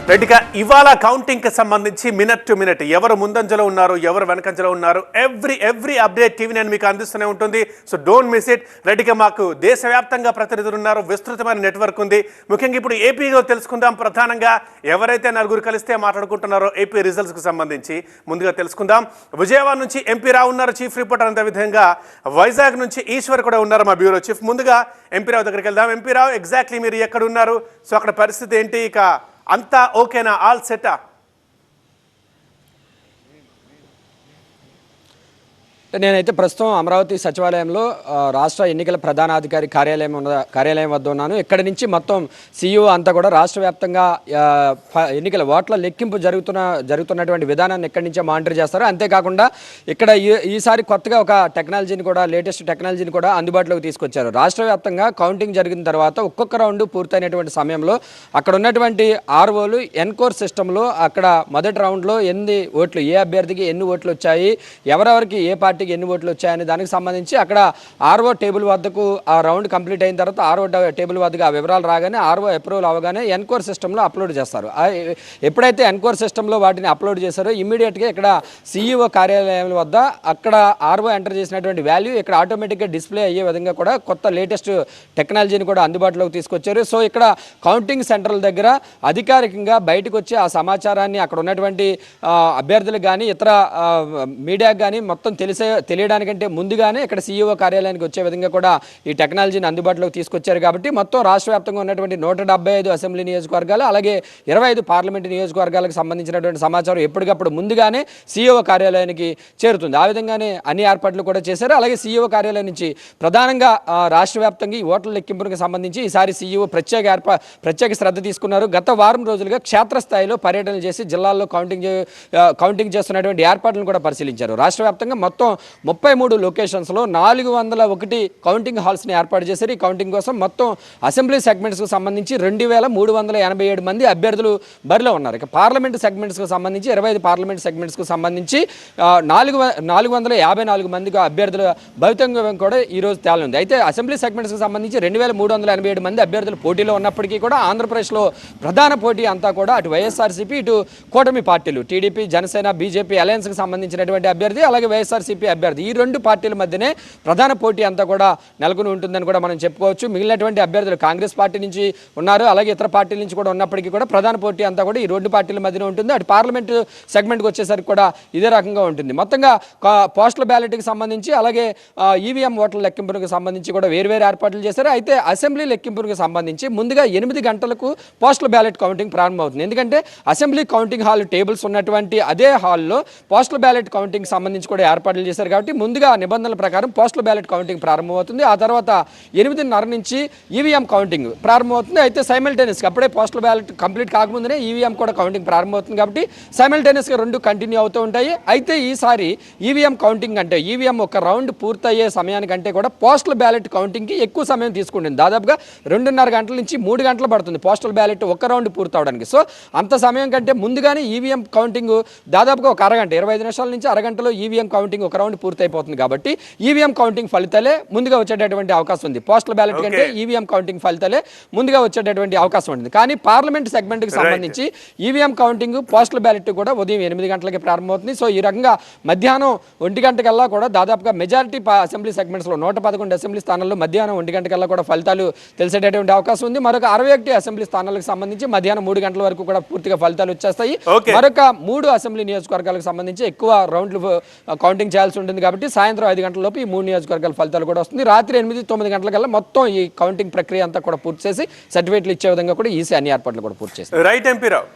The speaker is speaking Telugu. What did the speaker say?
రెడ్డిగా ఇవాళ కౌంటింగ్ కి సంబంధించి మినిట్ టు మినిట్ ఎవరు ముందంజలో ఉన్నారు, ఎవరు వెనకంజలో ఉన్నారు, ఎవ్రీ అప్డేట్ టీవీ నేను మీకు అందిస్తూనే ఉంటుంది. So don't miss it. రెడ్డిగా మాకు దేశవ్యాప్తంగా ప్రతినిధులు ఉన్నారు, విస్తృతమైన నెట్వర్క్ ఉంది. ముఖ్యంగా ఇప్పుడు ఏపీలో తెలుసుకుందాం. ప్రధానంగా ఎవరైతే నలుగురు కలిస్తే మాట్లాడుకుంటున్నారో ఏపీ రిజల్ట్స్ కు సంబంధించి ముందుగా తెలుసుకుందాం. విజయవాడ నుంచి ఎంపీ రావు ఉన్నారు, చీఫ్ రిపోర్టర్. అంతే విధంగా వైజాగ్ నుంచి ఈశ్వర్ కూడా ఉన్నారు, మా బ్యూరో చీఫ్. ముందుగా ఎంపీ రావు దగ్గరికి వెళ్దాం. ఎంపీ రావు, ఎగ్జాక్ట్లీ మీరు ఎక్కడ ఉన్నారు? సో అక్కడ పరిస్థితి ఏంటి? ఇక అంతా ఓకేనా? ఆల్ సెటా? నేనైతే ప్రస్తుతం అమరావతి సచివాలయంలో రాష్ట్ర ఎన్నికల ప్రధానాధికారి కార్యాలయం వద్ద ఉన్నాను. ఇక్కడి నుంచి మొత్తం సీఈఓ అంతా కూడా రాష్ట్ర వ్యాప్తంగా ఎన్నికల ఓట్ల లెక్కింపు జరుగుతున్నటువంటి విధానాన్ని ఇక్కడి నుంచే మానిటర్ చేస్తారు. అంతేకాకుండా ఇక్కడ ఈసారి కొత్తగా ఒక టెక్నాలజీని కూడా, లేటెస్ట్ టెక్నాలజీని కూడా అందుబాటులోకి తీసుకొచ్చారు. రాష్ట్ర వ్యాప్తంగా కౌంటింగ్ జరిగిన తర్వాత ఒక్కొక్క రౌండ్ పూర్తయినటువంటి సమయంలో అక్కడ ఉన్నటువంటి ఆర్ఓలు ఎన్కోర్ సిస్టంలో అక్కడ మొదటి రౌండ్లో ఎన్ని ఓట్లు, ఏ అభ్యర్థికి ఎన్ని ఓట్లు వచ్చాయి, ఎవరెవరికి ఏ పార్టీ ఎన్ని ఓట్లు వచ్చాయని దానికి సంబంధించి అక్కడ ఆర్ఓ టేబుల్ వద్దకు ఆ రౌండ్ కంప్లీట్ అయిన తర్వాత ఆర్ఓ టేబుల్ వద్దకు ఆ వివరాలు రాగానే, ఆర్ఓ అప్రూవల్ అవగానే ఎన్కోర్ సిస్టంలో అప్లోడ్ చేస్తారు. ఎప్పుడైతే ఎన్కోర్ సిస్టంలో వాటిని అప్లోడ్ చేశారో ఇమ్మీడియట్గా ఇక్కడ సీఈఓ కార్యాలయం వద్ద అక్కడ ఆర్ఓ ఎంటర్ చేసినటువంటి వాల్యూ ఇక్కడ ఆటోమేటిక్గా డిస్ప్లే అయ్యే విధంగా కూడా కొత్త లేటెస్ట్ టెక్నాలజీని కూడా అందుబాటులోకి తీసుకొచ్చారు. సో ఇక్కడ కౌంటింగ్ సెంటర్ల దగ్గర అధికారికంగా బయటకు వచ్చి ఆ సమాచారాన్ని అక్కడ ఉన్నటువంటి అభ్యర్థులకు కానీ ఇతర మీడియాకు కానీ మొత్తం తెలియడానికంటే ముందుగానే ఇక్కడ సీఈఓ కార్యాలయానికి వచ్చే విధంగా కూడా ఈ టెక్నాలజీని అందుబాటులోకి తీసుకొచ్చారు. కాబట్టి మొత్తం రాష్ట్ర వ్యాప్తంగా ఉన్నటువంటి 175 అసెంబ్లీ నియోజకవర్గాలు, అలాగే 25 పార్లమెంటు నియోజకవర్గాలకు సంబంధించినటువంటి సమాచారం ఎప్పటికప్పుడు ముందుగానే సీఈఓ కార్యాలయానికి చేరుతుంది. ఆ విధంగానే అన్ని ఏర్పాట్లు కూడా చేశారు. అలాగే సీఈఓ కార్యాలయం నుంచి ప్రధానంగా రాష్ట్ర వ్యాప్తంగా ఈ ఓట్ల లెక్కింపుకు సంబంధించి ఈసారి సీఈఓ ప్రత్యేక శ్రద్ధ తీసుకున్నారు. గత వారం రోజులుగా క్షేత్రస్థాయిలో పర్యటనలు చేసి జిల్లాల్లో కౌంటింగ్ చేస్తున్నటువంటి ఏర్పాట్లను కూడా పరిశీలించారు. రాష్ట్ర వ్యాప్తంగా మొత్తం 33 లొకేషన్స్లో 401 కౌంటింగ్ హాల్స్ని ఏర్పాటు చేశారు. ఈ కౌంటింగ్ కోసం మొత్తం అసెంబ్లీ సెగ్మెంట్స్కు సంబంధించి 2387 మంది అభ్యర్థులు బరిలో ఉన్నారు. ఇక పార్లమెంటు సెగ్మెంట్స్కు సంబంధించి 25 పార్లమెంట్ సెగ్మెంట్స్కు సంబంధించి 454 మంది అభ్యర్థుల భవితంగా కూడా ఈరోజు తేలనుంది. అయితే అసెంబ్లీ సెగ్మెంట్స్కి సంబంధించి 2387 మంది అభ్యర్థులు పోటీలో ఉన్నప్పటికీ కూడా ఆంధ్రప్రదేశ్లో ప్రధాన పోటీ అంతా కూడా అటు వైఎస్ఆర్సీపీ, ఇటు కూటమి పార్టీలు టీడీపీ, జనసేన, బీజేపీ అలయన్స్కి సంబంధించినటువంటి అభ్యర్థి, అలాగే వైఎస్ఆర్సీపీ అభ్యర్థి, ఈ రెండు పార్టీల మధ్యనే ప్రధాన పోటీ అంతా కూడా నెలకొని ఉంటుందని కూడా మనం చెప్పుకోవచ్చు. మిగిలినటువంటి అభ్యర్థులు కాంగ్రెస్ పార్టీ నుంచి ఉన్నారు, అలాగే ఇతర పార్టీల నుంచి కూడా ఉన్నప్పటికీ కూడా ప్రధాన పోటీ అంతా కూడా ఈ రెండు పార్టీల మధ్యనే ఉంటుంది. అటు పార్లమెంటు సెగ్మెంట్కి వచ్చేసరికి కూడా ఇదే రకంగా ఉంటుంది. మొత్తంగా పోస్టల్ బ్యాలెట్కి సంబంధించి, అలాగే ఈవీఎం ఓట్ల లెక్కింపులకు సంబంధించి కూడా వేర్వేరు ఏర్పాట్లు చేశారు. అయితే అసెంబ్లీ లెక్కింపులకు సంబంధించి ముందుగా 8 గంటలకు పోస్టల్ బ్యాలెట్ కౌంటింగ్ ప్రారంభమవుతుంది. ఎందుకంటే అసెంబ్లీ కౌంటింగ్ హాల్ టేబుల్స్ ఉన్నటువంటి అదే హాల్లో పోస్టల్ బ్యాలెట్ కౌంటింగ్ సంబంధించి కూడా ఏర్పాట్లు చేశారు. కాబట్టి ముందుగా నిబంధనల ప్రకారం పోస్టల్ బ్యాలెట్ కౌంటింగ్ ప్రారంభమవుతుంది. ఆ తర్వాత 8:30 నుంచి ఈవీఎం కౌంటింగ్ ప్రారంభమవుతుంది. అయితే సైమల్టేనియస్గా అప్పుడే పోస్టల్ బ్యాలెట్ కంప్లీట్ కాకముందునే ఈవీఎం కూడా కౌంటింగ్ ప్రారంభమవుతుంది. కాబట్టి సైమల్టేనియస్గా రెండు కంటిన్యూ అవుతూ ఉంటాయి. అయితే ఈసారి ఈవీఎం కౌంటింగ్ అంటే ఈవీఎం ఒక రౌండ్ పూర్తయ్యే సమయానికంటే కూడా పోస్టల్ బ్యాలెట్ కౌంటింగ్కి ఎక్కువ సమయం తీసుకుంటుంది. దాదాపుగా 2:30 గంటల నుంచి 3 గంటలు పడుతుంది పోస్టల్ బ్యాలెట్ ఒక రౌండ్ పూర్తవడానికి. సో అంత సమయం కంటే ముందుగానే ఈవీఎం కౌంటింగ్ దాదాపుగా ఒక అరగంట, 25 నిమిషాల నుంచి అరగంటలో ఈవీఎం కౌంటింగ్ ఒక రౌండ్ పూర్తయిపోతుంది. కాబట్టి ఈవీఎం కౌంటింగ్ ఫలితాలే ముందుగా వచ్చేటటువంటి అవకాశం ఉంది. పోస్టల్ బ్యాలెట్ కంటే ఈవీఎం కౌంటింగ్ ఫలితాలే ముందుగా వచ్చేటటువంటి అవకాశం ఉంటుంది. కానీ పార్లమెంట్ సెగ్మెంట్కి సంబంధించి ఈవీఎం కౌంటింగ్, పోస్టల్ బ్యాలెట్ కూడా ఉదయం 8 గంటలకి ప్రారంభమవుతుంది. సో ఈ రకంగా మధ్యాహ్నం 1 గంటకల్లా కూడా దాదాపుగా మెజారిటీ అసెంబ్లీ సెగ్మెంట్స్లో 111 అసెంబ్లీ స్థానాల్లో మధ్యాహ్నం 1 గంటకల్లా కూడా ఫలితాలు తెలిసేటటువంటి అవకాశం ఉంది. మరొక 61 అసెంబ్లీ స్థానాలకు సంబంధించి మధ్యాహ్నం 3 గంటల వరకు కూడా పూర్తిగా ఫలితాలు వచ్చేస్తాయి. మరొక 3 అసెంబ్లీ నియోజకవర్గాలకు సంబంధించి ఎక్కువ రౌండ్లు కౌంటింగ్ చేయాల్సి ఉంటుంది. కాబట్టి సాయంత్రం 5 గంటల లోపు ఈ 3 నియోజకవర్గాల ఫలితాలు కూడా వస్తుంది. రాత్రి 8-9 గంటలకల్లా మొత్తం ఈ కౌంటింగ్ ప్రక్రియ అంతా కూడా పూర్తి చేసి సర్టిఫికేట్లు ఇచ్చే విధంగా కూడా ఈసీ అన్ని ఏర్పాట్లు కూడా పూర్తి చేస్తారు. రైట్ ఎంపీ రావు.